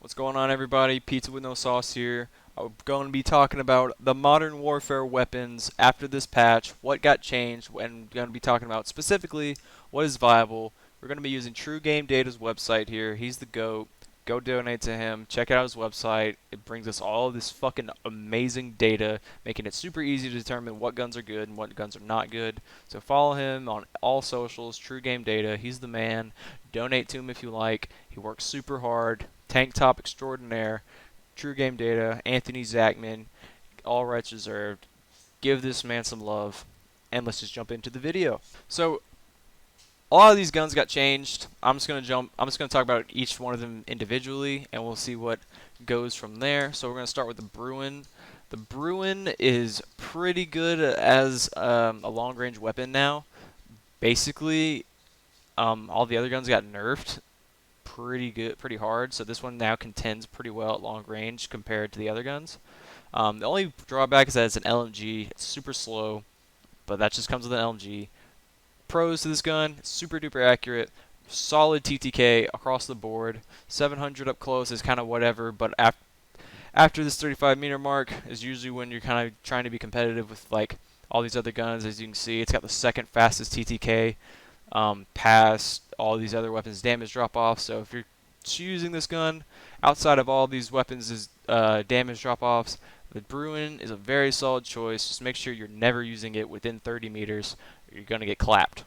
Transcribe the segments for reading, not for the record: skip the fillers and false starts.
What's going on, everybody? Pizza with no sauce here. I'm going to be talking about the Modern Warfare weapons after this patch, what got changed, and going to be talking about specifically what is viable. We're going to be using True Game Data's website here. He's the GOAT. Go donate to him. Check out his website. It brings us all of this fucking amazing data, making it super easy to determine what guns are good and what guns are not good. So follow him on all socials, True Game Data. He's the man. Donate to him if you like. He works super hard. Tank Top Extraordinaire, True Game Data, Anthony Zachman, all rights reserved. Give this man some love, and let's just jump into the video. So, a lot of these guns got changed. I'm just gonna talk about each one of them individually, and we'll see what goes from there. So we're gonna start with the Bruin. The Bruin is pretty good as a long-range weapon now. Basically, all the other guns got nerfed pretty hard. So this one now contends pretty well at long range compared to the other guns. The only drawback is that it's an LMG. It's super slow, but that just comes with an LMG. Pros to this gun: super duper accurate, solid TTK across the board. 700 up close is kind of whatever, but after this 35-meter mark is usually when you're kind of trying to be competitive with like all these other guns. As you can see, it's got the second fastest TTK past all these other weapons damage drop off. So if you're choosing this gun outside of all these weapons' damage drop offs, the Bruin is a very solid choice. Just make sure you're never using it within 30 meters or you're going to get clapped.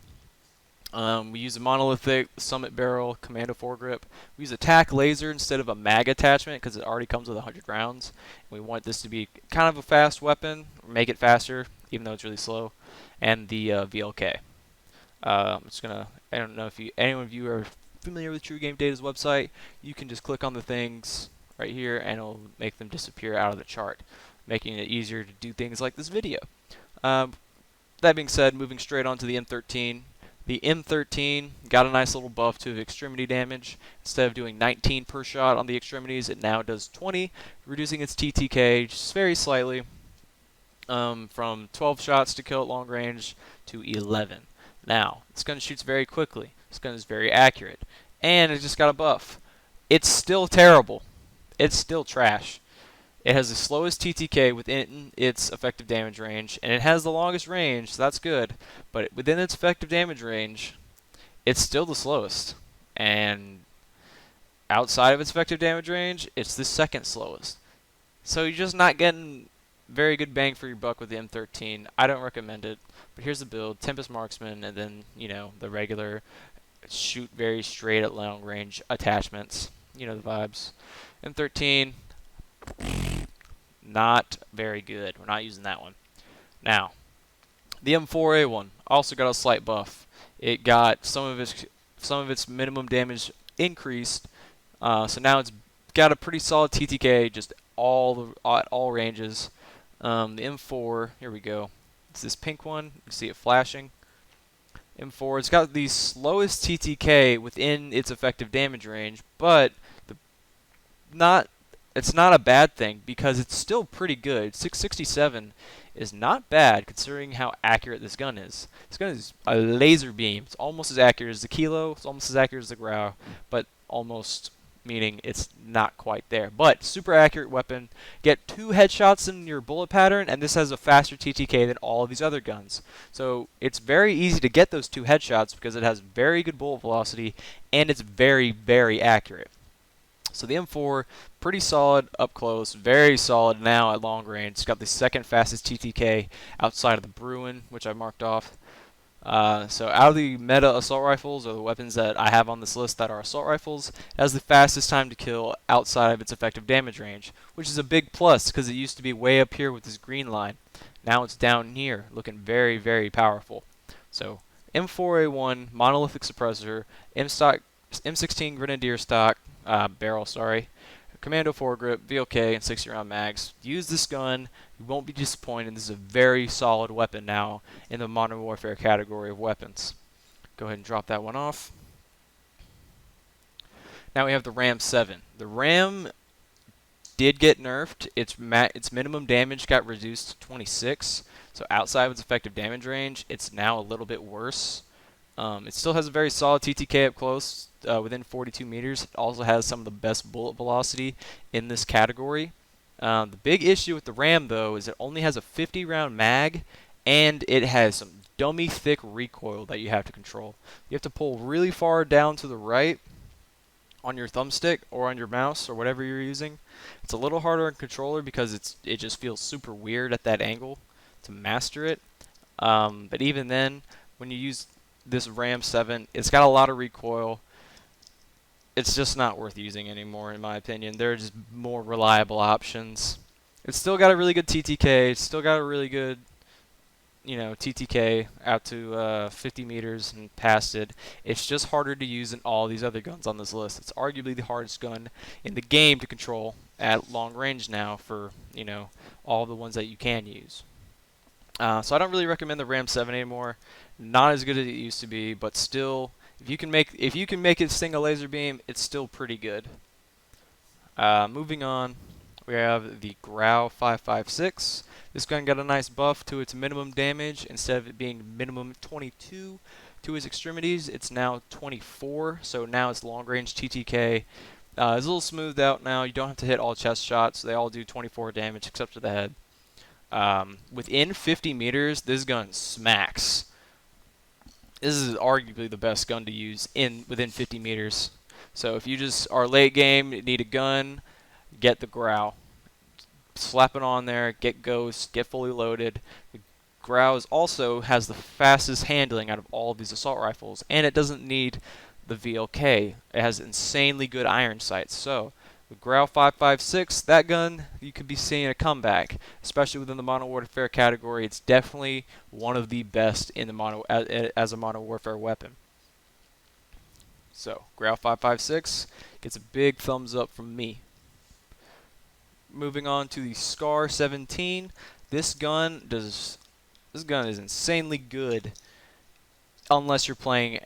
We use a monolithic summit barrel commando foregrip. We use a tac laser instead of a mag attachment because it already comes with 100 rounds. We want this to be kind of a fast weapon, make it faster even though it's really slow. And the VLK. I don't know if anyone of you are familiar with True Game Data's website. You can just click on the things right here and it'll make them disappear out of the chart, making it easier to do things like this video. That being said, moving straight on to the M13. The M13 got a nice little buff to extremity damage. Instead of doing 19 per shot on the extremities, it now does 20, reducing its TTK just very slightly from 12 shots to kill at long range to 11. Now, this gun shoots very quickly. This gun is very accurate. And it just got a buff. It's still terrible. It's still trash. It has the slowest TTK within its effective damage range, and it has the longest range, so that's good. But within its effective damage range, it's still the slowest. And outside of its effective damage range, it's the second slowest. So you're just not getting very good bang for your buck with the M13. I don't recommend it. But here's the build: Tempest Marksman, and then the regular shoot very straight at long range attachments. You know the vibes. M13, not very good. We're not using that one. Now, the M4A1 also got a slight buff. It got some of its minimum damage increased. So now it's got a pretty solid TTK, just at all ranges. The M4, here we go. It's this pink one. You can see it flashing. M4, it's got the slowest TTK within its effective damage range, but it's not a bad thing because it's still pretty good. 667 is not bad considering how accurate this gun is. This gun is a laser beam. It's almost as accurate as the Kilo. It's almost as accurate as the Grau, but almost meaning it's not quite there. But super accurate weapon. Get 2 headshots in your bullet pattern, and this has a faster TTK than all of these other guns. So it's very easy to get those 2 headshots because it has very good bullet velocity and it's very, very accurate. So the M4, pretty solid up close, very solid now at long range. It's got the second fastest TTK outside of the Bruin, which I marked off. So out of the meta assault rifles, or the weapons that I have on this list that are assault rifles, it has the fastest time to kill outside of its effective damage range, which is a big plus because it used to be way up here with this green line. Now it's down here, looking very, very powerful. So M4A1, monolithic suppressor, M16 grenadier stock, barrel, sorry, commando foregrip, VLK, and 60-round mags. Use this gun. You won't be disappointed. This is a very solid weapon now in the Modern Warfare category of weapons. Go ahead and drop that one off. Now we have the Ram 7. The Ram did get nerfed. Its minimum damage got reduced to 26. So outside of its effective damage range, it's now a little bit worse. It still has a very solid TTK up close, within 42 meters. It also has some of the best bullet velocity in this category. The big issue with the Ram, though, is it only has a 50 round mag, and it has some dummy thick recoil that you have to control. You have to pull really far down to the right on your thumbstick or on your mouse or whatever you're using. It's a little harder on controller because it just feels super weird at that angle to master it. But even then, when you use this Ram 7, it's got a lot of recoil. It's just not worth using anymore, in my opinion. There are just more reliable options. It's still got a really good TTK. It's still got a really good, TTK out to 50 meters and past it. It's just harder to use than all these other guns on this list. It's arguably the hardest gun in the game to control at long range now for, all the ones that you can use. So I don't really recommend the Ram 7 anymore. Not as good as it used to be, but still, if you can make it sting a laser beam, it's still pretty good. Moving on, we have the Grau 556. This gun got a nice buff to its minimum damage. Instead of it being minimum 22 to its extremities, it's now 24. So now its long range TTK is a little smoothed out now. You don't have to hit all chest shots. They all do 24 damage except for the head. Within 50 meters, this gun smacks. This is arguably the best gun to use within 50 meters. So if you just are late game, need a gun, get the Grau. Slap it on there, get Ghost, get fully loaded. The Grau also has the fastest handling out of all of these assault rifles, and it doesn't need the VLK. It has insanely good iron sights. So the Grau 556, that gun, you could be seeing a comeback, especially within the Modern Warfare category. It's definitely one of the best in the as a Modern Warfare weapon. So Grau 556 gets a big thumbs up from me. Moving on to the Scar 17. This gun is insanely good unless you're playing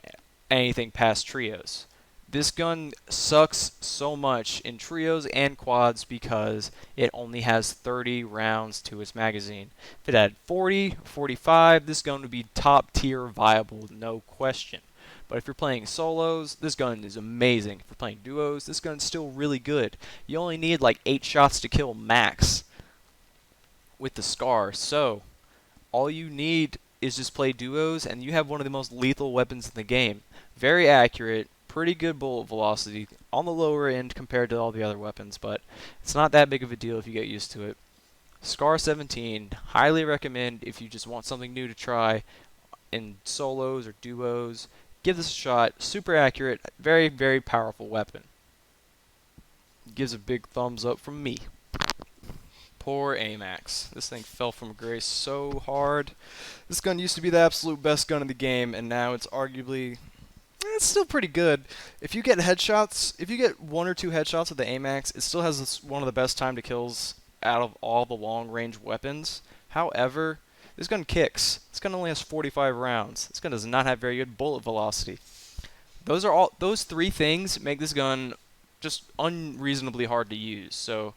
anything past trios. This gun sucks so much in trios and quads because it only has 30 rounds to its magazine. If it had 40, 45, this gun would be top tier viable, no question. But if you're playing solos, this gun is amazing. If you're playing duos, this gun's still really good. You only need like 8 shots to kill max with the Scar. So, all you need is just play duos, and you have one of the most lethal weapons in the game. Very accurate, pretty good bullet velocity, on the lower end compared to all the other weapons, but it's not that big of a deal if you get used to it. Scar 17, highly recommend if you just want something new to try in solos or duos. Give this a shot. Super accurate, very, very powerful weapon. Gives a big thumbs up from me. Poor AMAX. This thing fell from grace so hard. This gun used to be the absolute best gun in the game, and now it's arguably... It's still pretty good. If you get headshots, if you get 1 or 2 headshots with the AMAX, it still has one of the best time to kills out of all the long-range weapons. However, this gun kicks. This gun only has 45 rounds. This gun does not have very good bullet velocity. Those 3 things make this gun just unreasonably hard to use. So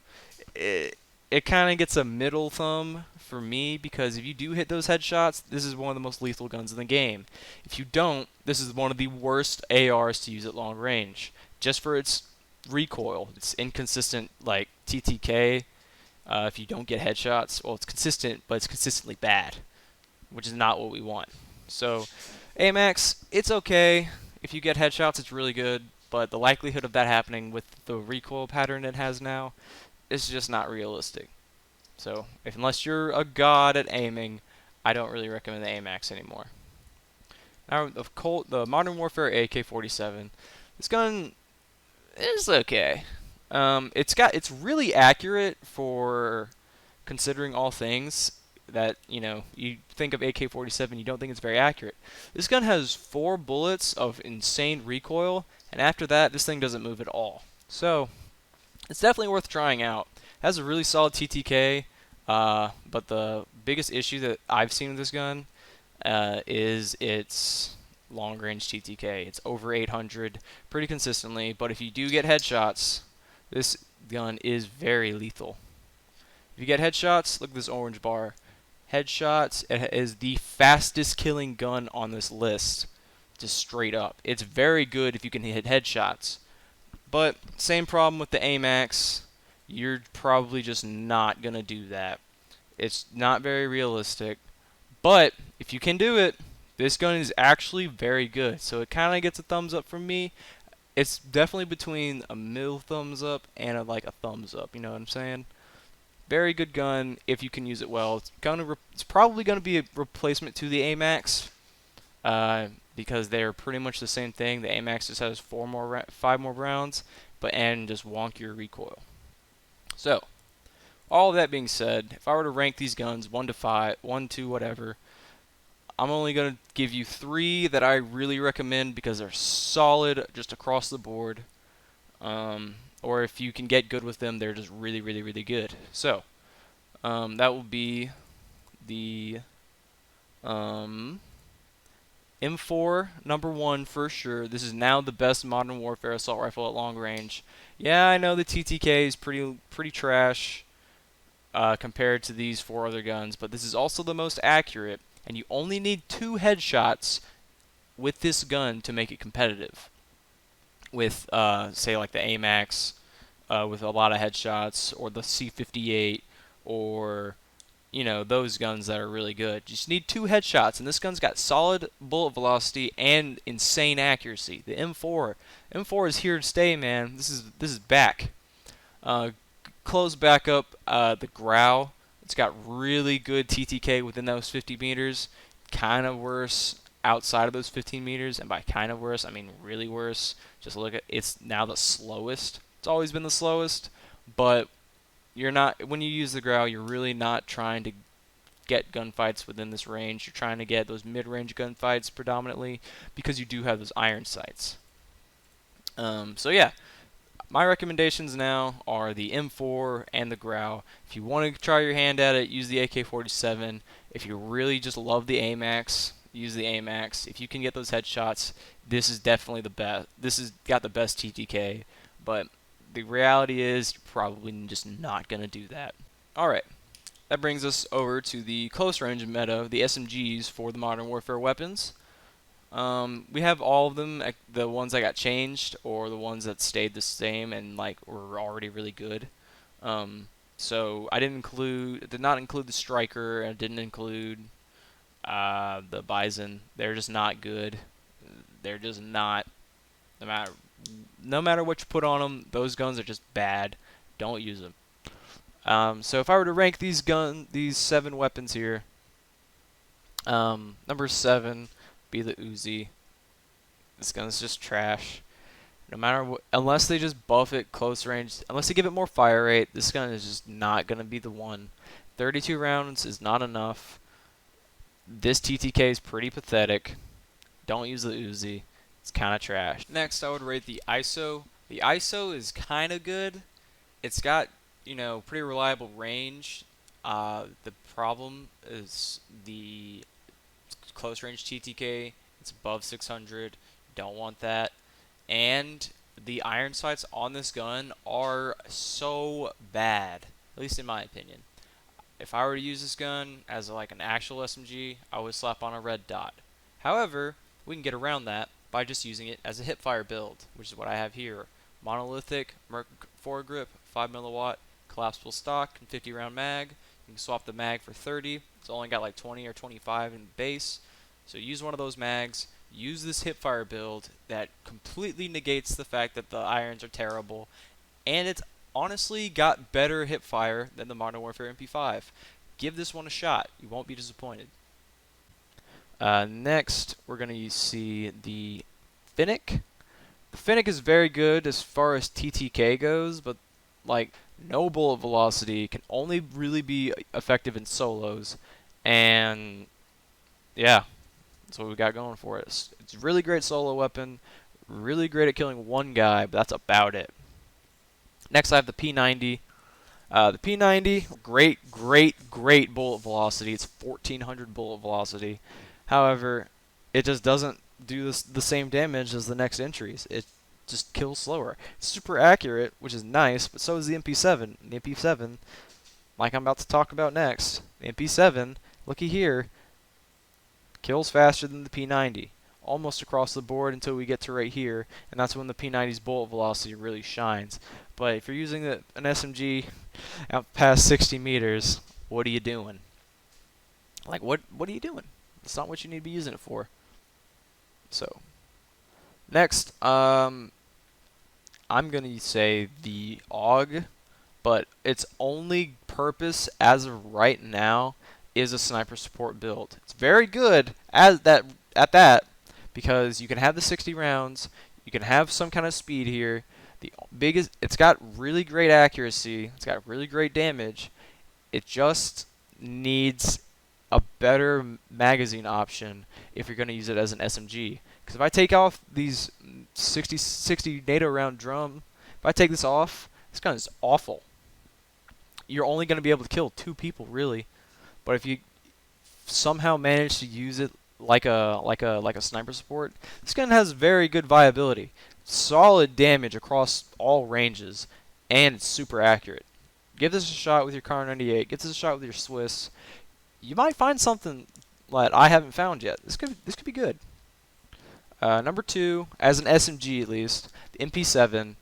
it kind of gets a middle thumb for me because if you do hit those headshots, this is one of the most lethal guns in the game. If you don't, this is one of the worst ARs to use at long range, just for its recoil. It's inconsistent, like TTK. If you don't get headshots, well, it's consistent, but it's consistently bad, which is not what we want. So, AMAX, it's okay. If you get headshots, it's really good, but the likelihood of that happening with the recoil pattern it has now is just not realistic. So, unless you're a god at aiming, I don't really recommend the AMAX anymore. Now, the Modern Warfare AK-47. This gun is okay. It's really accurate for considering all things that, you think of AK-47, you don't think it's very accurate. This gun has 4 bullets of insane recoil, and after that, this thing doesn't move at all. So, it's definitely worth trying out. It has a really solid TTK, but the biggest issue that I've seen with this gun is its long-range TTK. It's over 800 pretty consistently, but if you do get headshots, this gun is very lethal. If you get headshots, look at this orange bar. Headshots, it is the fastest killing gun on this list. just straight up. It's very good if you can hit headshots. But same problem with the AMAX. You're probably just not going to do that. It's not very realistic. But if you can do it, this gun is actually very good. So it kind of gets a thumbs up from me. It's definitely between a middle thumbs up and like a thumbs up. You know what I'm saying? Very good gun if you can use it well. It's probably gonna be a replacement to the AMAX because they're pretty much the same thing. The AMAX just has 5 more rounds, and just wonkier recoil. So all of that being said, if I were to rank these guns 1 to 5, 1 to whatever, I'm only going to give you 3 that I really recommend because they're solid just across the board. Or if you can get good with them, they're just really, really, really good. So, that will be the M4 #1 for sure. This is now the best Modern Warfare assault rifle at long range. Yeah, I know the TTK is pretty trash compared to these 4 other guns, but this is also the most accurate, and you only need 2 headshots with this gun to make it competitive. With say like the AMAX with a lot of headshots, or the C58, or those guns that are really good. You just need 2 headshots, and this gun's got solid bullet velocity and insane accuracy. The M4 is here to stay, man. This is back. Close back up the Grau. It's got really good TTK within those 50 meters. Kind of worse outside of those 15 meters, and by kind of worse, I mean really worse. Just look at it's now the slowest. It's always been the slowest, but you're not when you use the Grau, you're really not trying to get gunfights within this range. You're trying to get those mid-range gunfights predominantly because you do have those iron sights. So yeah, my recommendations now are the M4 and the Grau. If you want to try your hand at it, use the AK-47. If you really just love the AMAX, use the AMAX. If you can get those headshots, this is definitely the best. This has got the best TTK, but the reality is you're probably just not going to do that. Alright, that brings us over to the close range meta, the SMGs for the Modern Warfare weapons. We have all of them, the ones that got changed or the ones that stayed the same and were already really good. So I did not include the Striker, and didn't include the Bison. They're just not good. They're just not. No matter what you put on them, those guns are just bad. Don't use them. So if I were to rank these 7 weapons here, number 7 be the Uzi. This gun's just trash. No matter what, unless they just buff it close range, unless they give it more fire rate, this gun is just not gonna be the one. 32 rounds is not enough. This TTK is pretty pathetic. Don't use the Uzi. It's kind of trash. Next, I would rate the ISO. The ISO is kind of good. It's got, pretty reliable range. The problem is the close range TTK. It's above 600. Don't want that. And the iron sights on this gun are so bad, at least in my opinion. If I were to use this gun as an actual SMG, I would slap on a red dot. However, we can get around that by just using it as a hipfire build, which is what I have here. Monolithic, Merc foregrip, 5 milliwatt, collapsible stock, and 50 round mag. You can swap the mag for 30. It's only got 20 or 25 in base. So use one of those mags. Use this hipfire build that completely negates the fact that the irons are terrible, and it's honestly got better hipfire than the Modern Warfare MP5. Give this one a shot. You won't be disappointed. Next, we're going to see the Fennec. The Fennec is very good as far as TTK goes, but no bullet velocity, can only really be effective in solos, and yeah, that's what we got going for us. It's a really great solo weapon, really great at killing one guy, but that's about it. Next, I have the P90. The P90, great bullet velocity. It's 1400 bullet velocity. However, it just doesn't do the same damage as the next entries. It just kills slower. It's super accurate, which is nice, but so is the MP7. The MP7, like I'm about to talk about next, the MP7, looky here, kills faster than the P90. almost across the board until we get to right here, and that's when the P90's bullet velocity really shines. But if you're using an SMG out past 60 meters, what are you doing? Like, what are you doing? It's not what you need to be using it for. So, next, I'm going to say the AUG, but its only purpose as of right now is a sniper support build. It's very good at that because you can have the 60 rounds, you can have some kind of speed here. The biggest, it's got really great accuracy, it's got really great damage. It just needs a better magazine option if you're going to use it as an SMG. Because if I take off these 60 NATO round drum, if I take this off, this gun is awful. You're only going to be able to kill 2 people really, but if you somehow manage to use it like a sniper support, this gun has very good viability, solid damage across all ranges, and it's super accurate. Give this a shot with your Kar 98. Give this a shot with your Swiss. You might find something that I haven't found yet. This could be good. Number 2, as an SMG at least, the MP7.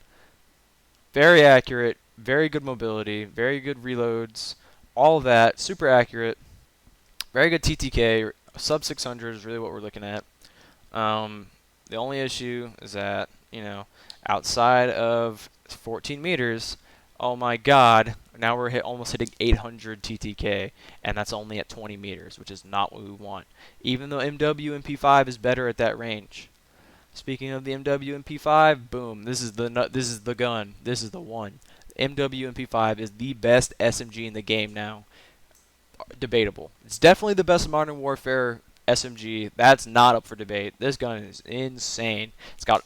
Very accurate, very good mobility, very good reloads, all of that, super accurate, very good TTK, sub 600 is really what we're looking at. The only issue is that, outside of 14 meters, oh my god, now we're almost hitting 800 TTK, and that's only at 20 meters, which is not what we want, even though MW MP5 is better at that range. Speaking of the MW MP5, boom, this is the gun. This is the one. MW MP5 is the best SMG in the game now. Debatable. It's definitely the best Modern Warfare SMG. That's not up for debate. This gun is insane. It's got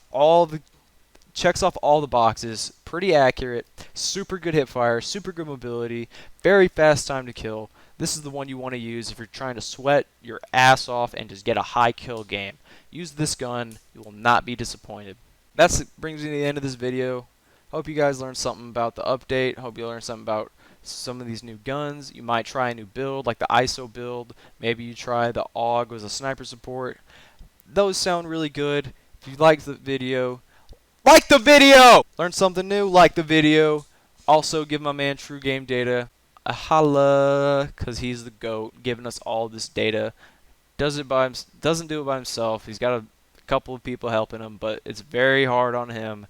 checks off all the boxes. Pretty accurate. Super good hipfire. Super good mobility. Very fast time to kill. This is the one you want to use if you're trying to sweat your ass off and just get a high kill game. Use this gun. You will not be disappointed. That brings me to the end of this video. Hope you guys learned something about the update. Hope you learned something about some of these new guns. You might try a new build, like the ISO build. Maybe you try the AUG as a sniper support. Those sound really good. If you liked the video, like the video! Learn something new, like the video. Also, give my man True Game Data a holla, because he's the GOAT, giving us all this data. Doesn't do it by himself. He's got a couple of people helping him, but it's very hard on him.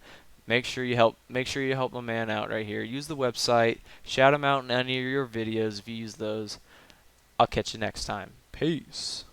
Make sure you help my man out right here. Use the website. Shout him out in any of your videos if you use those. I'll catch you next time. Peace.